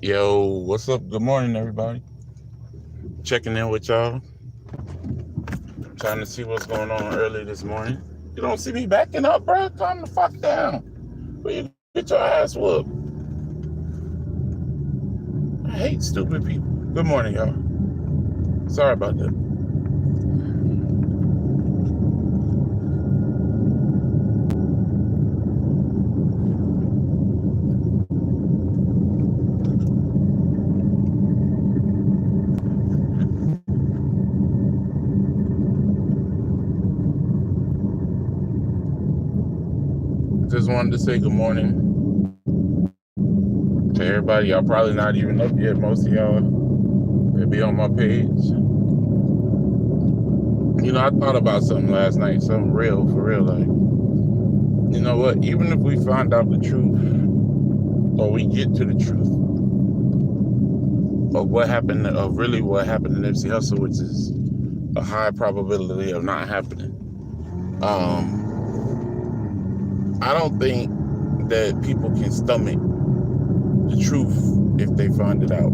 Yo, what's up? Good morning, everybody. Checking in with y'all. Trying to see what's going on early this morning. You don't see me backing up, bro? Calm the fuck down. Where you get your ass whooped? I hate stupid people. Good morning, y'all. Sorry about that. Just wanted to say good morning to everybody. Y'all probably not even up yet. Most of y'all will be on my page. You know, I thought about something last night, something real, for real. Like, you know what? Even if we find out the truth, or we get to the truth of what happened, of really what happened to Nipsey Hussle, which is a high probability of not happening. I don't think that people can stomach the truth if they find it out.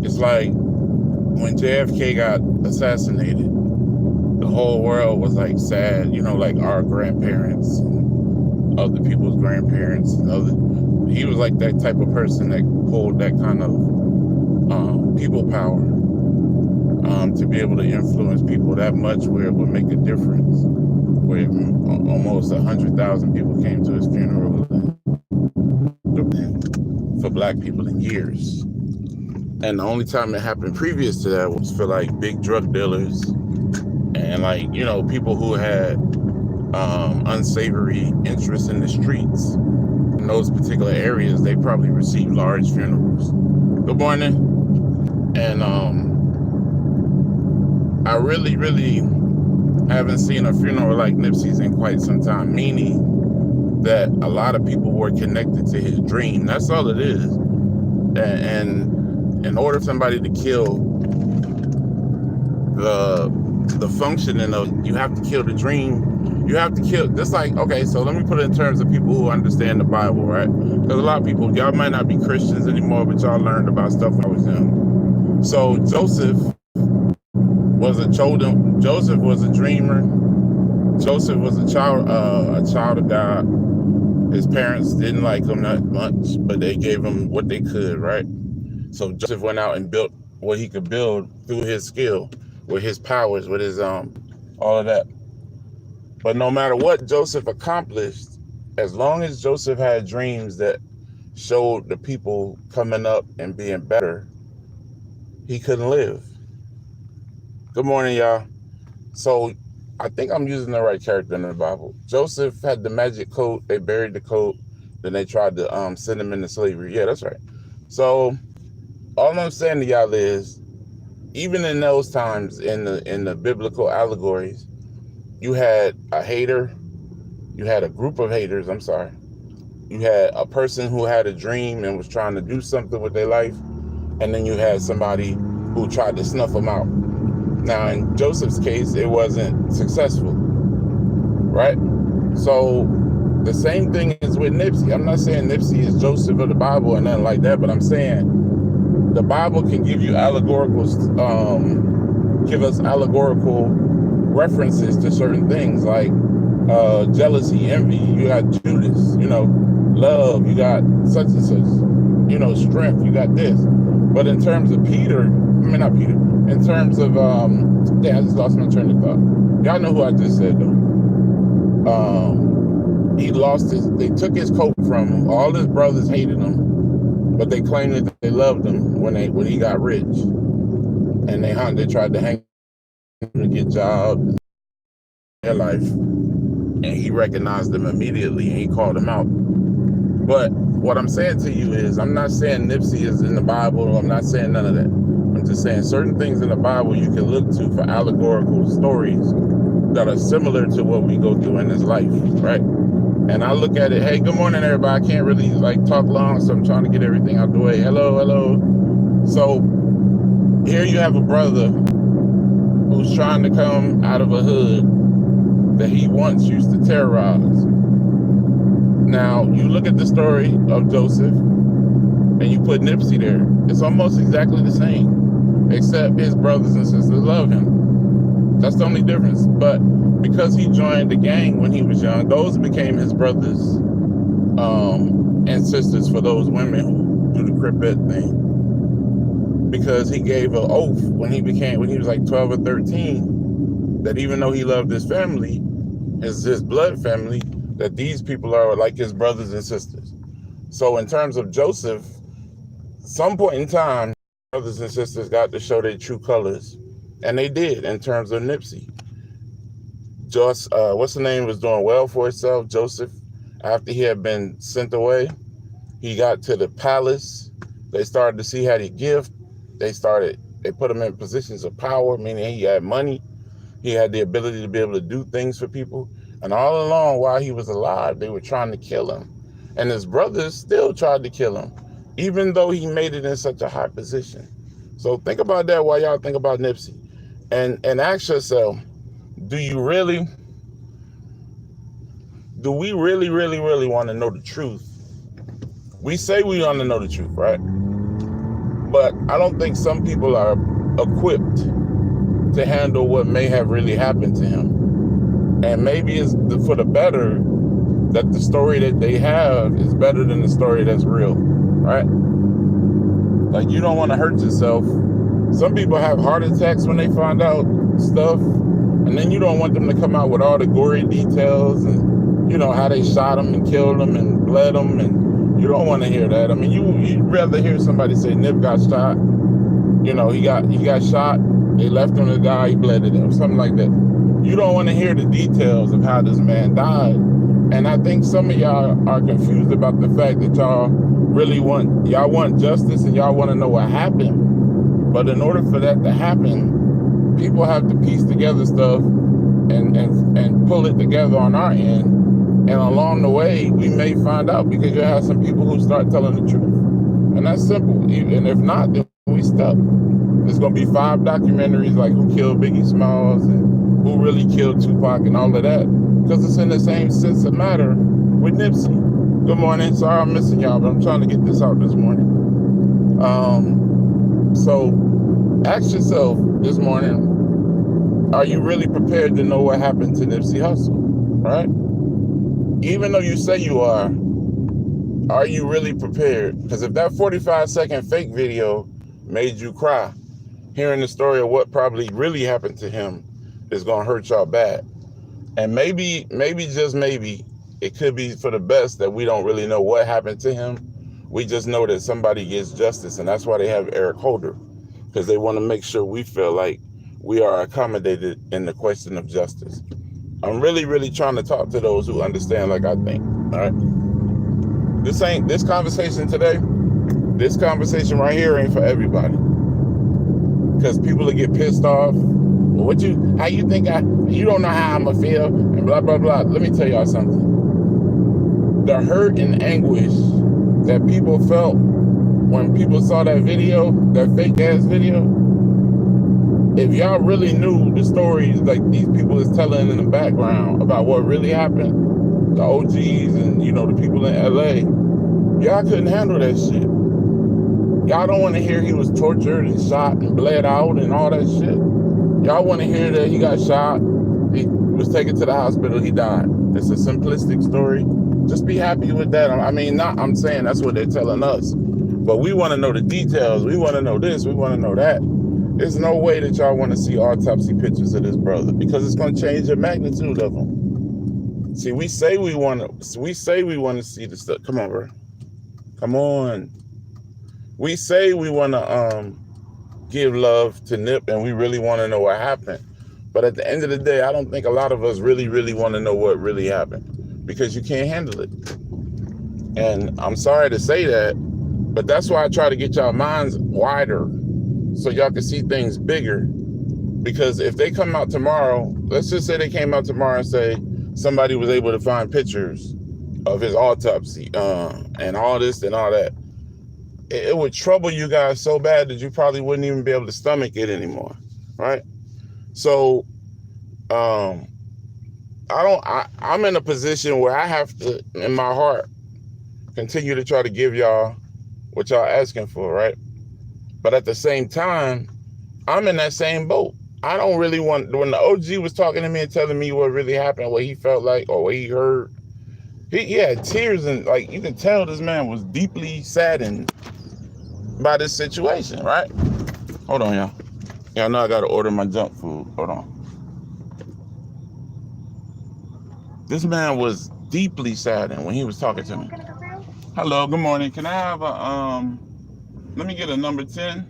It's like when JFK got assassinated, the whole world was like sad, you know, like our grandparents and other people's grandparents and other. He was like that type of person that pulled that kind of people power to be able to influence people that much where it would make a difference. Where almost 100,000 people came to his funeral for black people in years. And the only time it happened previous to that was for like big drug dealers and like, you know, people who had unsavory interests in the streets. In those particular areas, they probably received large funerals. Good morning. And I really haven't seen a funeral like Nipsey's in quite some time, meaning that a lot of people were connected to his dream. That's all it is. And in order for somebody to kill the functioning of, you have to kill the dream. You have to kill, just like, okay, so let me put it in terms of people who understand the Bible, right? Because a lot of people, y'all might not be Christians anymore, but y'all learned about stuff when I was young. So Joseph was a chosen. Joseph was a dreamer. Joseph was a child of God. His parents didn't like him that much, but they gave him what they could, right? So Joseph went out and built what he could build through his skill, with his powers, with his all of that. But no matter what Joseph accomplished, as long as Joseph had dreams that showed the people coming up and being better, he couldn't live. Good morning, y'all. So I think I'm using the right character in the Bible. Joseph had the magic coat. They buried the coat. Then they tried to send him into slavery. Yeah, that's right. So all I'm saying to y'all is, even in those times, in the biblical allegories, you had a hater. You had a group of haters. I'm sorry. You had a person who had a dream and was trying to do something with their life. And then you had somebody who tried to snuff them out. Now, in Joseph's case, it wasn't successful, right? So the same thing is with Nipsey. I'm not saying Nipsey is Joseph of the Bible or nothing like that, but I'm saying the Bible can give you give us allegorical references to certain things, like jealousy, envy. You got Judas, you know, love, you got such and such, you know, strength, you got this. But in terms of Peter, not Peter, in terms of, I just lost my train of thought. Y'all know who I just said, though. He lost they took his coat from him. All his brothers hated him, but they claimed that they loved him when he got rich. And they tried to hang him to get jobs in their life. And he recognized them immediately and he called them out. But what I'm saying to you is, I'm not saying Nipsey is in the Bible. I'm not saying none of that. I'm just saying certain things in the Bible you can look to for allegorical stories that are similar to what we go through in this life, right? And I look at it, hey, good morning, everybody. I can't really like talk long, so I'm trying to get everything out the way. Hello. So here you have a brother who's trying to come out of a hood that he once used to terrorize. Now, you look at the story of Joseph, and you put Nipsey there, it's almost exactly the same, except his brothers and sisters love him. That's the only difference. But because he joined the gang when he was young, those became his brothers and sisters for those women who do the Cripette thing. Because he gave an oath when he was like 12 or 13, that even though he loved his family, his blood family, that these people are like his brothers and sisters. So in terms of Joseph, some point in time, brothers and sisters got to show their true colors. And they did in terms of Nipsey. Just, what's the name, was doing well for himself. Joseph, after he had been sent away, he got to the palace. They started to see he had a gift. They put him in positions of power, meaning he had money. He had the ability to be able to do things for people. And all along, while he was alive, they were trying to kill him. And his brothers still tried to kill him, even though he made it in such a high position. So think about that while y'all think about Nipsey. And ask yourself, do we really, really want to know the truth? We say we want to know the truth, right? But I don't think some people are equipped to handle what may have really happened to him. And maybe it's for the better that the story that they have is better than the story that's real, right? Like, you don't want to hurt yourself. Some people have heart attacks when they find out stuff, and then you don't want them to come out with all the gory details and, you know, how they shot him and killed him and bled him, and you don't want to hear that. I mean, you'd rather hear somebody say Nip got shot, you know, he got shot, they left him to die, he bled to death, something like that. You don't want to hear the details of how this man died. And I think some of y'all are confused about the fact that y'all want justice and y'all want to know what happened. But in order for that to happen, people have to piece together stuff and pull it together on our end. And along the way, we may find out, because you have some people who start telling the truth. And that's simple. And if not, then we stuck. There's going to be 5 documentaries like who killed Biggie Smalls and who really killed Tupac and all of that. Because it's in the same sense of matter with Nipsey. Good morning. Sorry I'm missing y'all, but I'm trying to get this out this morning. So ask yourself this morning, are you really prepared to know what happened to Nipsey Hussle, right? Even though you say you are you really prepared? Because if that 45-second fake video made you cry, hearing the story of what probably really happened to him is going to hurt y'all bad. And maybe, just maybe, it could be for the best that we don't really know what happened to him. We just know that somebody gets justice, and that's why they have Eric Holder, because they want to make sure we feel like we are accommodated in the question of justice. I'm really trying to talk to those who understand like I think, all right? This conversation today, this conversation right here ain't for everybody. Because people will get pissed off. How you think you don't know how I'm gonna feel, and blah, blah, blah. Let me tell y'all something. The hurt and anguish that people felt when people saw that video, that fake ass video, if y'all really knew the stories like these people is telling in the background about what really happened, the OGs and, you know, the people in LA, y'all couldn't handle that shit. Y'all don't want to hear he was tortured and shot and bled out and all that shit. Y'all want to hear that he got shot, he was taken to the hospital, he died. It's a simplistic story. Just be happy with that. I mean, I'm saying that's what they're telling us. But we want to know the details. We want to know this. We want to know that. There's no way that y'all want to see autopsy pictures of this brother, because it's going to change the magnitude of him. See, we say we want to see the stuff. Come on, bro. Come on. We say we want to give love to Nip, and we really want to know what happened. But at the end of the day, I don't think a lot of us really want to know what really happened, because you can't handle it. And I'm sorry to say that, but that's why I try to get y'all minds wider so y'all can see things bigger. Because if they come out tomorrow, let's just say they came out tomorrow and say somebody was able to find pictures of his autopsy and all this and all that, it would trouble you guys so bad that you probably wouldn't even be able to stomach it anymore, right? So I'm in a position where I have to, in my heart, continue to try to give y'all what y'all asking for, right? But at the same time, I'm in that same boat. I don't really want, when the OG was talking to me and telling me what really happened, what he felt like or what he heard, he had tears, and like you can tell this man was deeply saddened by this situation, right? Hold on, y'all. Y'all know I gotta order my junk food. Hold on. This man was deeply saddened when he was talking to me. Hello, good morning. Can I have a let me get a number 10.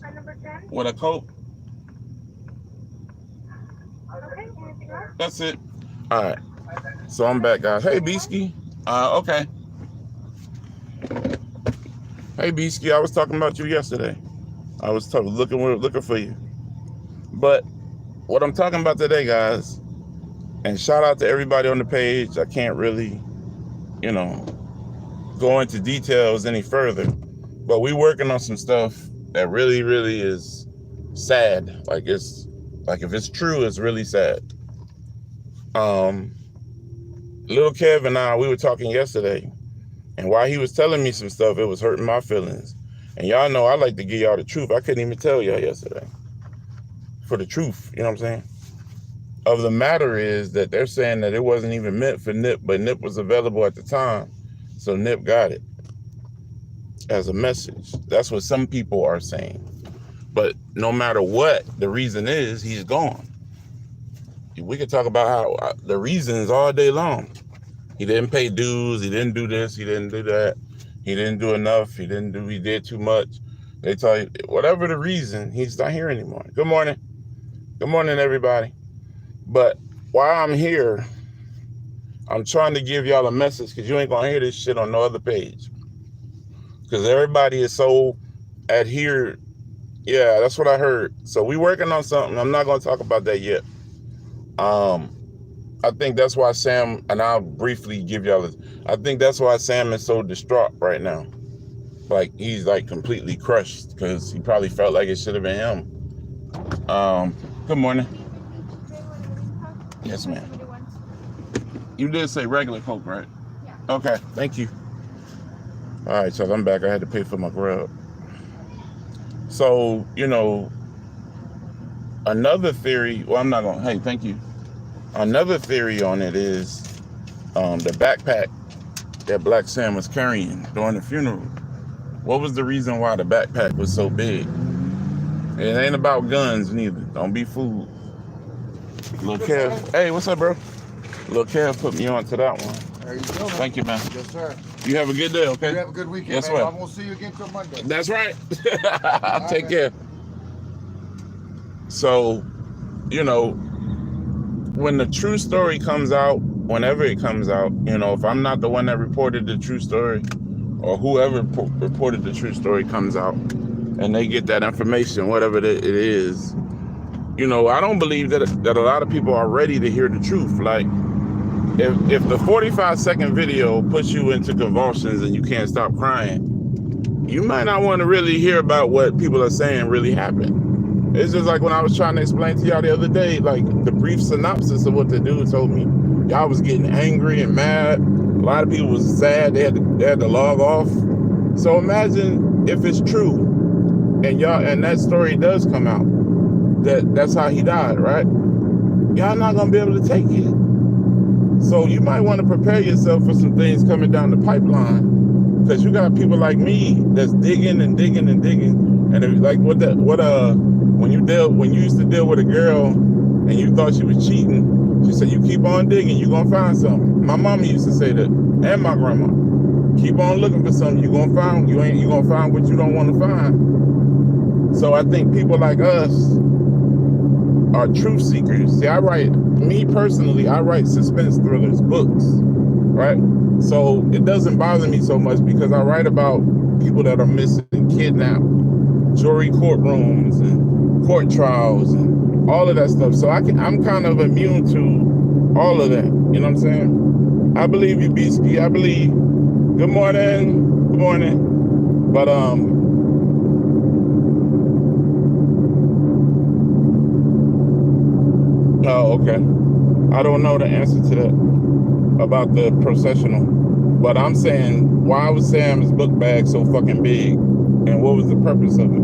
A number 10? With a Coke. Okay, anything else? That's it. All right. So I'm back, guys. Hey, Beasky. Okay. Hey, Beasky. I was talking about you yesterday. I was looking for you. But what I'm talking about today, guys, and shout out to everybody on the page. I can't really, go into details any further, but we working on some stuff that really, really is sad. Like if it's true, it's really sad. Little Kev and I, we were talking yesterday, and while he was telling me some stuff, it was hurting my feelings. And y'all know I like to give y'all the truth. I couldn't even tell y'all yesterday for the truth. You know what I'm saying? Of the matter is that they're saying that it wasn't even meant for Nip, but Nip was available at the time. So Nip got it as a message. That's what some people are saying. But no matter what the reason is, he's gone. We could talk about how the reasons all day long. He didn't pay dues. He didn't do this. He didn't do that. He didn't do enough. He did too much. They tell you, whatever the reason, he's not here anymore. Good morning. Good morning, everybody. But while I'm here, I'm trying to give y'all a message, because you ain't going to hear this shit on no other page. Because everybody is so adhered. Yeah, that's what I heard. So we working on something. I'm not going to talk about that yet. I think that's why Sam, and I'll briefly give y'all this. I think that's why Sam is so distraught right now. Like, he's like completely crushed, because he probably felt like it should have been him. Good morning. Yes, ma'am. You did say regular Coke, right? Yeah. Okay, thank you. All right, so I'm back. I had to pay for my grub. So, another theory, well, I'm not going to, hey, thank you. Another theory on it is the backpack that Black Sam was carrying during the funeral. What was the reason why the backpack was so big? It ain't about guns neither. Don't be fooled. Lil Kev, hey, what's up, bro? Lil Kev put me on to that one. There you go, man. Thank you, man. Yes, sir. You have a good day, okay? You have a good weekend, yes, man. Sir. I won't see you again till Monday. That's right. Take care. So, when the true story comes out, whenever it comes out, if I'm not the one that reported the true story, or whoever reported the true story comes out, and they get that information, whatever it is, I don't believe that a lot of people are ready to hear the truth. Like, if the 45-second video puts you into convulsions and you can't stop crying, you might not want to really hear about what people are saying really happened. It's just like when I was trying to explain to y'all the other day, like the brief synopsis of what the dude told me. Y'all was getting angry and mad. A lot of people was sad. They had to log off. So imagine if it's true, and that story does come out, that's how he died, right? Y'all not gonna be able to take it. So you might want to prepare yourself for some things coming down the pipeline, because you got people like me that's digging and digging and digging. And like when you used to deal with a girl and you thought she was cheating, she said, you keep on digging, you're gonna find something. My mama used to say that, and my grandma. Keep on looking for something, you're gonna find what you don't want to find. So I think people like us are truth seekers. See, I write suspense thrillers, books, right? So it doesn't bother me so much, because I write about people that are missing, kidnapped, jury courtrooms and court trials and all of that stuff. So I'm kind of immune to all of that. You know what I'm saying? I believe you, Beasky. I believe. Good morning. Good morning. But oh, okay. I don't know the answer to that about the processional. But I'm saying, why was Sam's book bag so fucking big? And what was the purpose of it?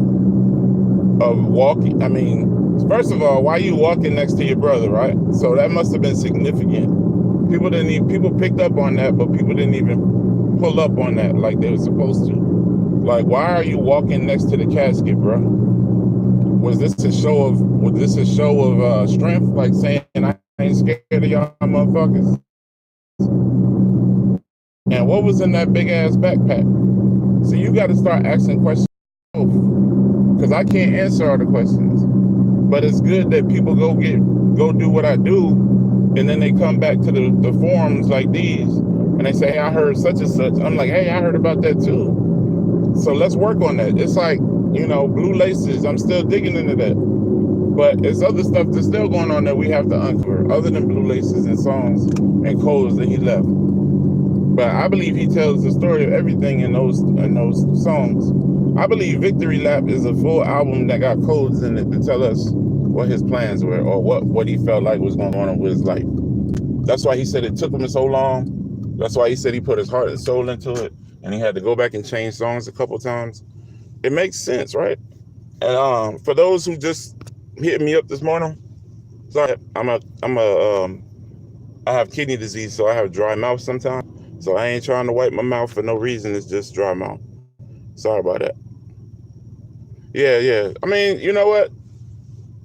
Of walking? I mean, first of all, why are you walking next to your brother, right? So that must have been significant. People picked up on that, but people didn't even pull up on that like they were supposed to. Like, why are you walking next to the casket, bro? Was this a show of strength, like saying I ain't scared of y'all motherfuckers? And what was in that big ass backpack? So you got to start asking questions, because I can't answer all the questions. But it's good that people go do what I do, and then they come back to the forums like these, and they say, hey, I heard such and such. I'm like, hey, I heard about that too. So let's work on that. It's like, Blue Laces. I'm still digging into that. But there's other stuff that's still going on that we have to uncover, other than Blue Laces and songs and codes that he left. But I believe he tells the story of everything in those songs. I believe Victory Lap is a full album that got codes in it to tell us what his plans were, or what he felt like was going on with his life. That's why he said it took him so long. That's why he said he put his heart and soul into it, and he had to go back and change songs a couple times. It makes sense, right? And for those who just hit me up this morning, sorry, I have kidney disease, so I have dry mouth sometimes. So I ain't trying to wipe my mouth for no reason. It's just dry mouth. Sorry about that. Yeah. I mean, you know what?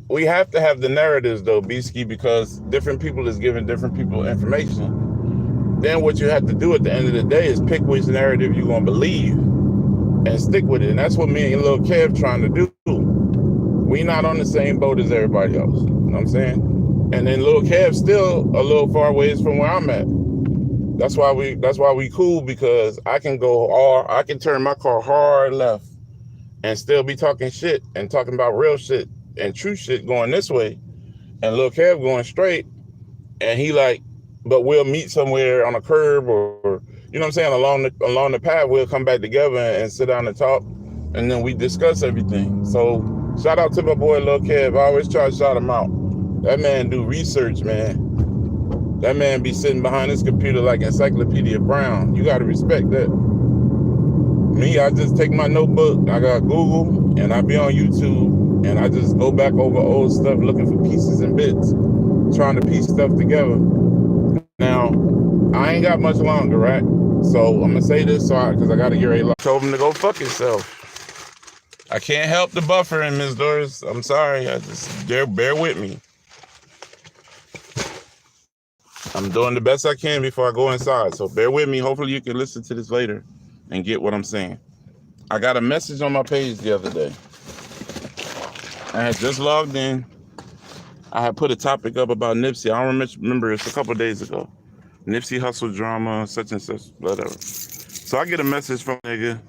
We have to have the narratives though, Beasky, because different people is giving different people information. Then what you have to do at the end of the day is pick which narrative you're gonna believe and stick with it. And that's what me and Lil Kev trying to do. We not on the same boat as everybody else. You know what I'm saying? And then Lil Kev still a little far ways from where I'm at. That's why we cool, because I can turn my car hard left and still be talking shit and talking about real shit and true shit going this way, and Lil Kev going straight, and he like, but we'll meet somewhere on a curb, or you know what I'm saying, along the path. We'll come back together and sit down and talk, and then we discuss everything. So shout out to my boy Lil Kev. I always try to shout him out. That man do research, man. That man be sitting behind his computer like Encyclopedia Brown. You got to respect that. Me, I just take my notebook, I got Google, and I be on YouTube, and I just go back over old stuff looking for pieces and bits, trying to piece stuff together. Now, I ain't got much longer, right? So I'm going to say this because I got to get ready. I told him to go fuck himself. I can't help the buffering, Ms. Doris. I'm sorry. I just bear with me. I'm doing the best I can before I go inside, so bear with me. Hopefully you can listen to this later and get what I'm saying. I got a message on my page the other day. I had just logged in. I had put a topic up about Nipsey. I don't remember, it's a couple days ago. Nipsey Hussle drama, such and such, whatever. So I get a message from a nigga.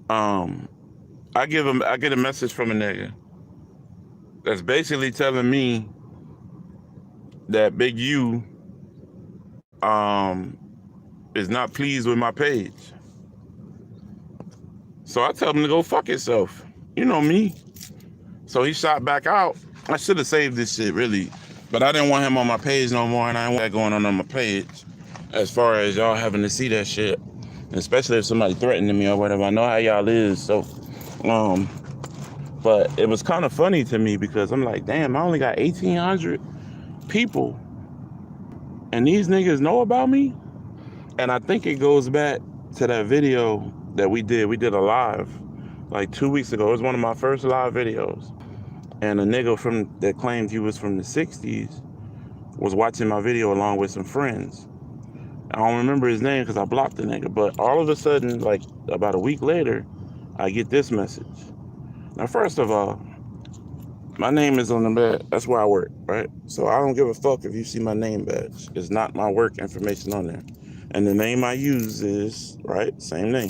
I get a message from a nigga that's basically telling me that Big U is not pleased with my page. So I tell him to go fuck himself. You know me. So he shot back out. I should have saved this shit, really. But I didn't want him on my page no more, and I didn't want that going on my page. As far as y'all having to see that shit. Especially if somebody threatening me or whatever. I know how y'all is, so. But it was kind of funny to me, because I'm like, damn, I only got 1,800 people. And these niggas know about me? And I think it goes back to that video that we did. We did a live like 2 weeks ago. It was one of my first live videos. And a nigga that claimed he was from the 60s was watching my video along with some friends. I don't remember his name because I blocked the nigga. But all of a sudden, like about a week later, I get this message. Now, first of all, my name is on the badge. That's where I work, right? So I don't give a fuck if you see my name badge. It's not my work information on there. And the name I use is, right, same name.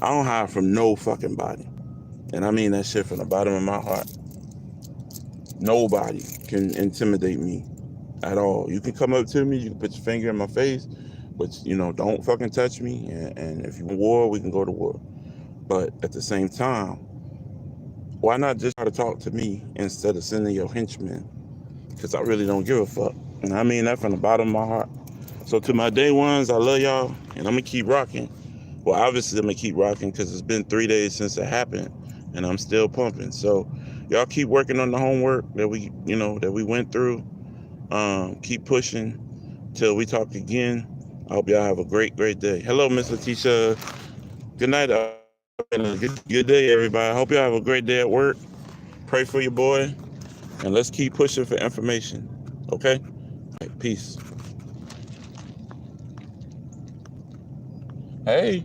I don't hide from no fucking body. And I mean that shit from the bottom of my heart. Nobody can intimidate me at all. You can come up to me, you can put your finger in my face, but, don't fucking touch me. And if you want war, we can go to war. But at the same time, why not just try to talk to me instead of sending your henchmen? Because I really don't give a fuck. And I mean that from the bottom of my heart. So to my day ones, I love y'all. and I'm gonna keep rocking. Well, obviously I'm gonna keep rocking because it's been 3 days since it happened, and I'm still pumping. So y'all keep working on the homework that we went through. Keep pushing till we talk again. I hope y'all have a great day. Hello, Miss Letitia. Good night. And a good day, everybody. I hope y'all have a great day at work. Pray for your boy, and let's keep pushing for information. Okay? All right, peace. Hey.